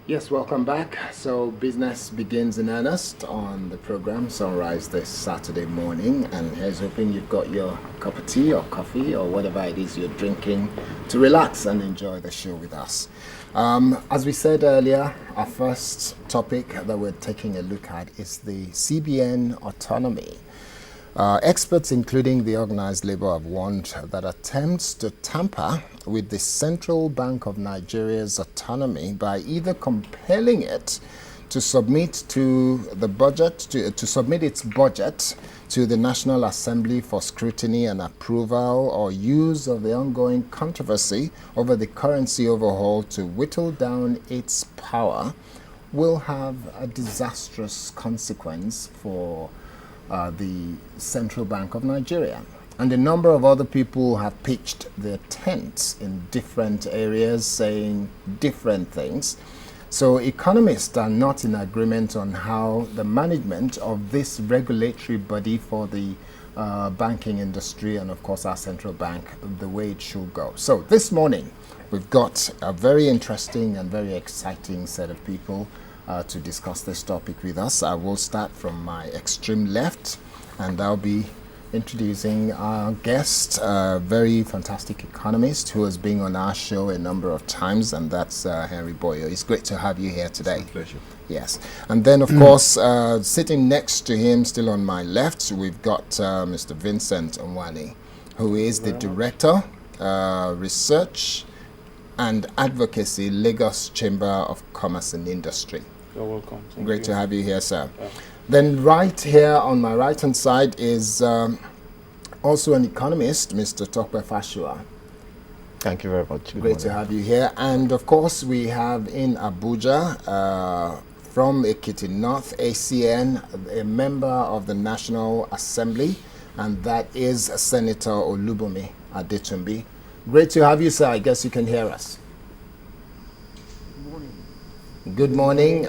Yes, welcome back. So business begins in earnest on the program Sunrise this Saturday morning, and here's hoping you've got your cup of tea or coffee or whatever it is you're drinking to relax and enjoy the show with us. As we said earlier, our first topic that we're taking a look at is the CBN autonomy. Experts, including the organized labor, have warned that attempts to tamper with the Central Bank of Nigeria's autonomy by either compelling it to submit to the budget, to submit its budget to the National Assembly for scrutiny and approval, or use of the ongoing controversy over the currency overhaul to whittle down its power, will have a disastrous consequence for the Central Bank of Nigeria. And a number of other people have pitched their tents in different areas saying different things. So economists are not in agreement on how the management of this regulatory body for the banking industry and of course our central bank, the way it should go. So this morning we've got a very interesting and very exciting set of people to discuss this topic with us. I will start from my extreme left, and I'll be introducing our guest, a very fantastic economist who has been on our show a number of times, and that's Henry Boyo. It's great to have you here today. It's a pleasure. Yes. And then, of course, sitting next to him, still on my left, we've got Mr. Vincent Onwani, who is the Director, Research and Advocacy, Lagos Chamber of Commerce and Industry. You're welcome. Great to have you here, sir. Yeah. Then right here on my right-hand side is also an economist, Mr. Tope Fashua. Thank you very much. Great to have you here. And of course, we have in Abuja, from Ekiti North, ACN, a member of the National Assembly, and that is Senator Olubunmi Adetunbi. Great to have you, sir. I guess you can hear us. Good morning.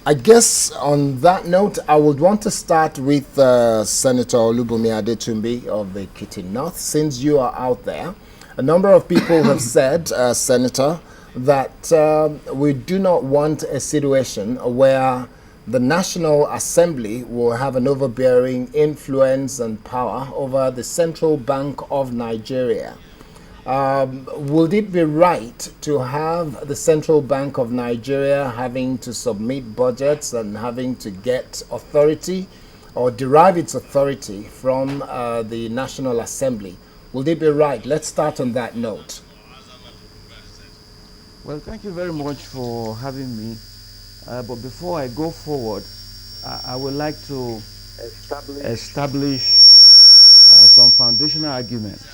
I guess on that note, I would want to start with Senator Olubunmi Adetunbi of the Ekiti North. Since you are out there, a number of people have said, Senator, that we do not want a situation where the National Assembly will have an overbearing influence and power over the Central Bank of Nigeria. Would it be right to have the Central Bank of Nigeria having to submit budgets and having to get authority or derive its authority from the National Assembly? Would it be right? Let's start on that note. Well, thank you very much for having me. But before I go forward, I would like to establish some foundational arguments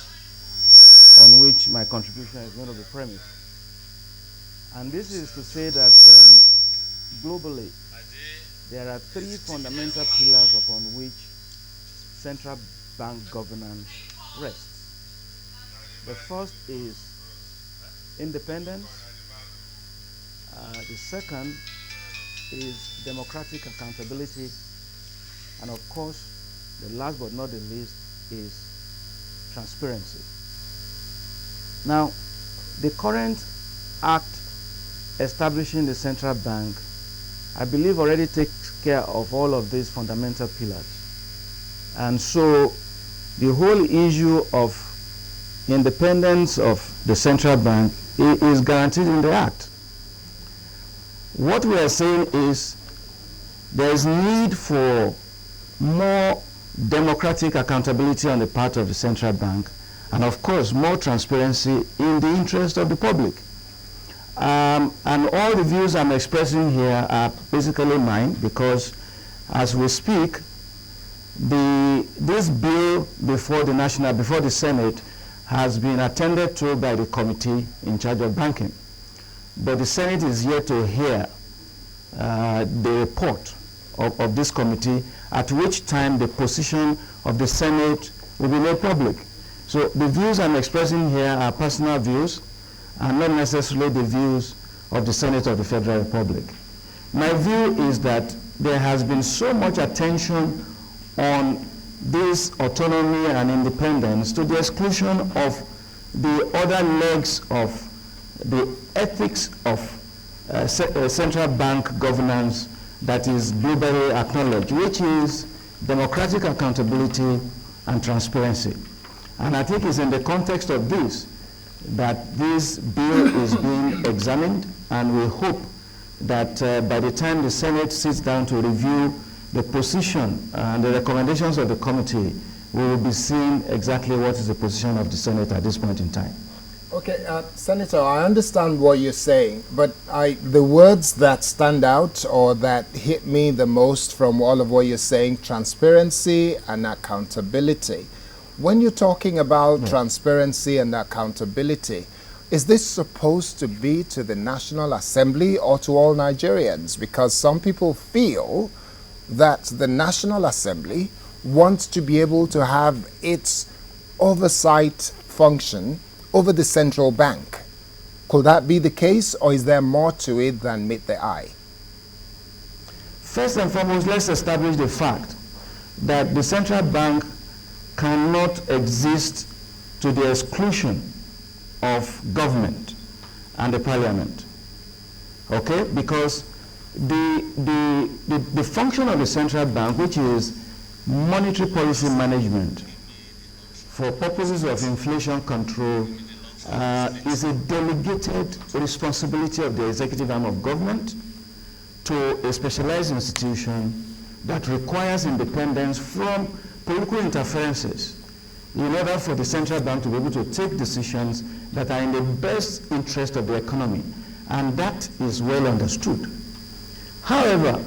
on which my contribution is going to be premised. And this is to say that globally, there are three fundamental pillars upon which central bank governance rests. The first is independence. The second is democratic accountability. And of course, the last but not the least is transparency. Now, the current act establishing the central bank, I believe, already takes care of all of these fundamental pillars. And so the whole issue of independence of the central bank is guaranteed in the act. What we are saying is there is need for more democratic accountability on the part of the central bank, and of course more transparency in the interest of the public. And all the views I'm expressing here are basically mine, because as we speak, this bill before the Senate has been attended to by the committee in charge of banking. But the Senate is yet to hear the report of this committee, at which time the position of the Senate will be made public. So the views I'm expressing here are personal views and not necessarily the views of the Senate of the Federal Republic. My view is that there has been so much attention on this autonomy and independence to the exclusion of the other legs of the ethics of central bank governance that is globally acknowledged, which is democratic accountability and transparency. And I think it's in the context of this that this bill is being examined, and we hope that by the time the Senate sits down to review the position and the recommendations of the committee, we will be seeing exactly what is the position of the Senate at this point in time. Okay, Senator, I understand what you're saying, but the words that stand out or that hit me the most from all of what you're saying, transparency and accountability. When you're talking about transparency and accountability, is this supposed to be to the National Assembly or to all Nigerians? Because some people feel that the National Assembly wants to be able to have its oversight function over the central bank. Could that be the case, or is there more to it than meet the eye? First and foremost, let's establish the fact that the central bank cannot exist to the exclusion of government and the parliament. Okay? Because the function of the central bank, which is monetary policy management for purposes of inflation control, is a delegated responsibility of the executive arm of government to a specialized institution that requires independence from political interferences in order for the central bank to be able to take decisions that are in the best interest of the economy. And that is well understood. However,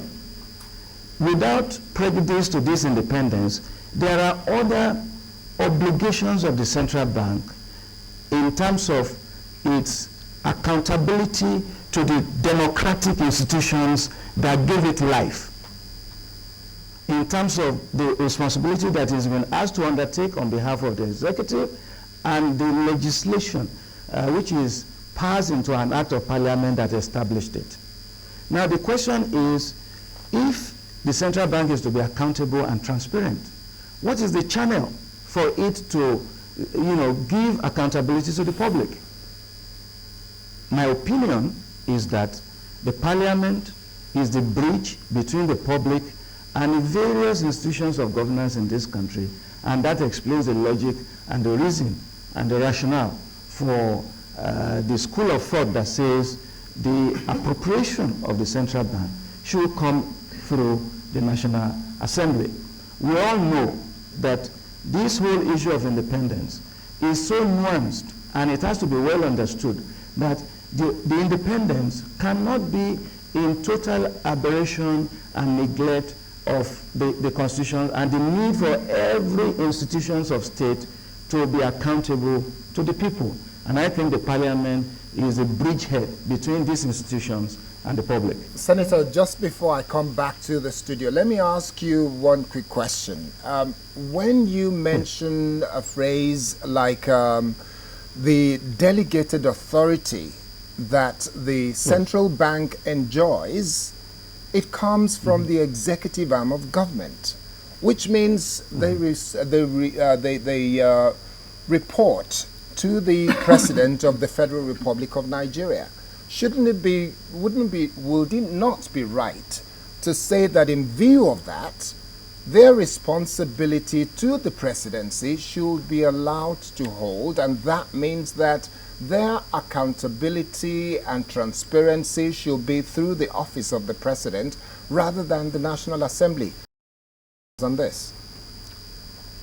without prejudice to this independence, there are other obligations of the central bank in terms of its accountability to the democratic institutions that give it life, in terms of the responsibility that is being asked to undertake on behalf of the executive, and the legislation which is passed into an act of parliament that established it. Now the question is, if the central bank is to be accountable and transparent, what is the channel for it to give accountability to the public? My opinion is that the parliament is the bridge between the public and the various institutions of governance in this country, and that explains the logic and the reason and the rationale for the school of thought that says the appropriation of the central bank should come through the National Assembly. We all know that this whole issue of independence is so nuanced, and it has to be well understood that the independence cannot be in total aberration and neglect of the Constitution and the need for every institutions of state to be accountable to the people. And I think the parliament is a bridgehead between these institutions and the public. Senator, just before I come back to the studio, let me ask you one quick question. When you mention a phrase like the delegated authority that the central bank enjoys, it comes from the executive arm of government, which means they report to the President of the Federal Republic of Nigeria. Would it not be right to say that in view of that, their responsibility to the presidency should be allowed to hold, and that means that their accountability and transparency should be through the office of the president rather than the National Assembly on this?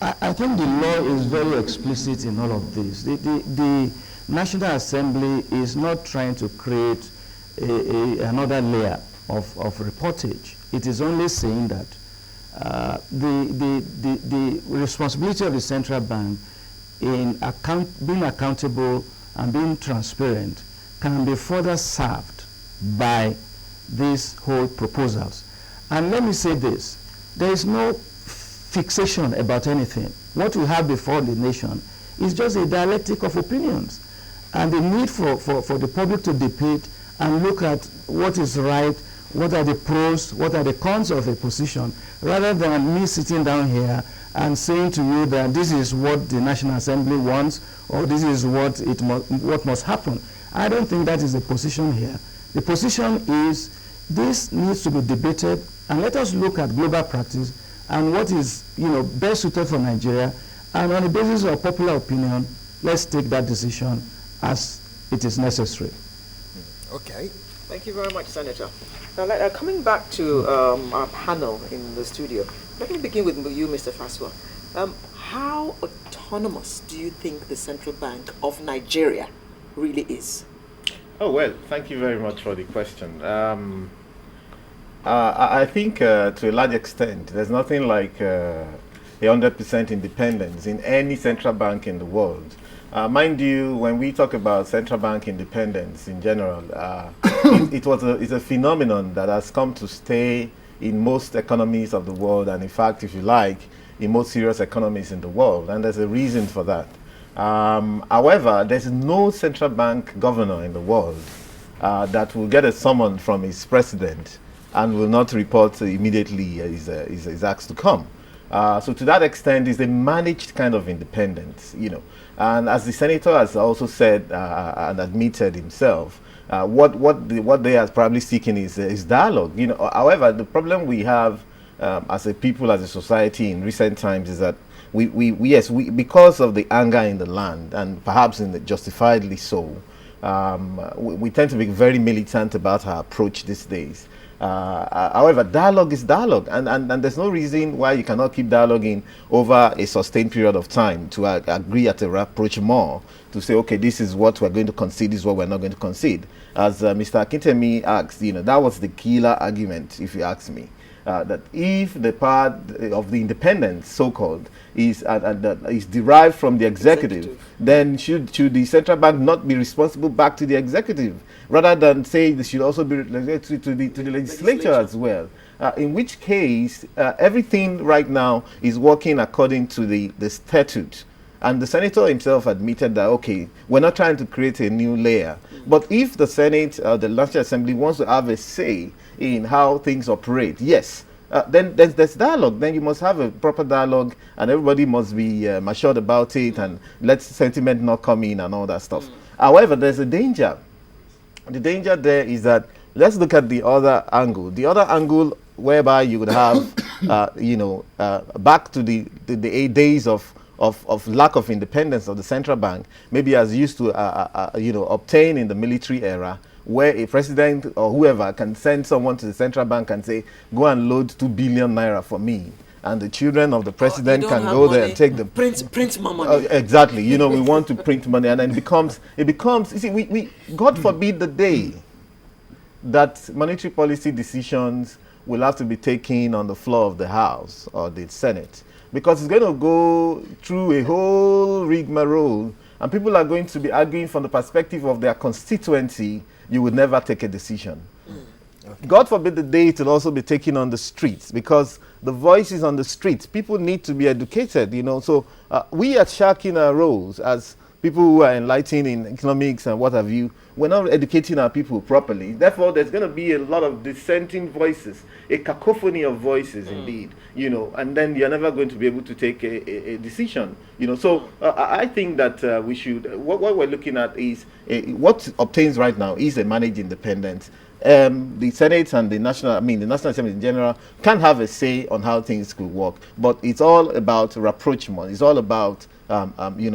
I think the law is very explicit in all of this. The National Assembly is not trying to create another layer of reportage. It is only saying that the responsibility of the central bank in being accountable and being transparent can be further served by these whole proposals. And let me say this, there is no fixation about anything. What we have before the nation is just a dialectic of opinions, and the need for the public to debate and look at what is right, what are the pros, what are the cons of a position, rather than me sitting down here and saying to you that this is what the National Assembly wants, or this is what must happen. I don't think that is the position here. The position is this needs to be debated, and let us look at global practice and what is, best suited for Nigeria, and on the basis of popular opinion, let's take that decision as it is necessary. Okay. Thank you very much, Senator. Now, coming back to our panel in the studio, let me begin with you, Mr. Faswa. How autonomous do you think the Central Bank of Nigeria really is? Oh, well, thank you very much for the question. I think to a large extent, there's nothing like 100% independence in any central bank in the world. Mind you, when we talk about central bank independence in general, it's a phenomenon that has come to stay in most economies of the world, and in fact, if you like, in most serious economies in the world, and there's a reason for that. However, there's no central bank governor in the world that will get a summon from his president and will not report immediately is asked to come. So to that extent, it's a managed kind of independence, And as the senator has also said and admitted himself, what they are probably seeking is dialogue. However, the problem we have as a people, as a society in recent times is that we because of the anger in the land, and perhaps justifiably so, we tend to be very militant about our approach these days. However, dialogue is dialogue, and there's no reason why you cannot keep dialoguing over a sustained period of time to agree at a approach more, to say, okay, this is what we're going to concede, this is what we're not going to concede. As Mr. Akintemi asked, that was the killer argument, if you ask me. That if the part of the independence, so-called, is derived from the executive, then should the central bank not be responsible back to the executive, rather than say they should also be related to the legislature as well? In which case, everything right now is working according to the statute. And the senator himself admitted that, okay, we're not trying to create a new layer. But if the Senate, the National Assembly, wants to have a say in how things operate, yes, then there's dialogue. Then you must have a proper dialogue, and everybody must be matured about it, and let sentiment not come in and all that stuff. However, there's a danger. The danger there is that, let's look at the other angle. The other angle whereby you would have, back to the days of lack of independence of the central bank, maybe as used to obtain in the military era, where a president or whoever can send someone to the central bank and say, go and load 2 billion naira for me, and the children of the president can go there and take the print more money. Exactly. We want to print money, and then it becomes. You see, we God forbid the day that monetary policy decisions will have to be taken on the floor of the House or the Senate, because it's going to go through a whole rigmarole, and people are going to be arguing from the perspective of their constituency. You would never take a decision. Okay. God forbid the day it will also be taken on the streets, because the voices on the streets, people need to be educated, So we are shirking our roles as people who are enlightened in economics and what have you. We're not educating our people properly. Therefore, there's going to be a lot of dissenting voices, a cacophony of voices indeed, and then you're never going to be able to take a decision, So I think that we should, what we're looking at is, what obtains right now is a managed independence. The Senate and the National Assembly in general can have a say on how things could work, but it's all about rapprochement. It's all about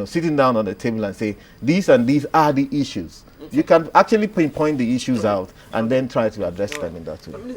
sitting down on the table and say, these and these are the issues. You can actually pinpoint the issues out and then try to address them in that way.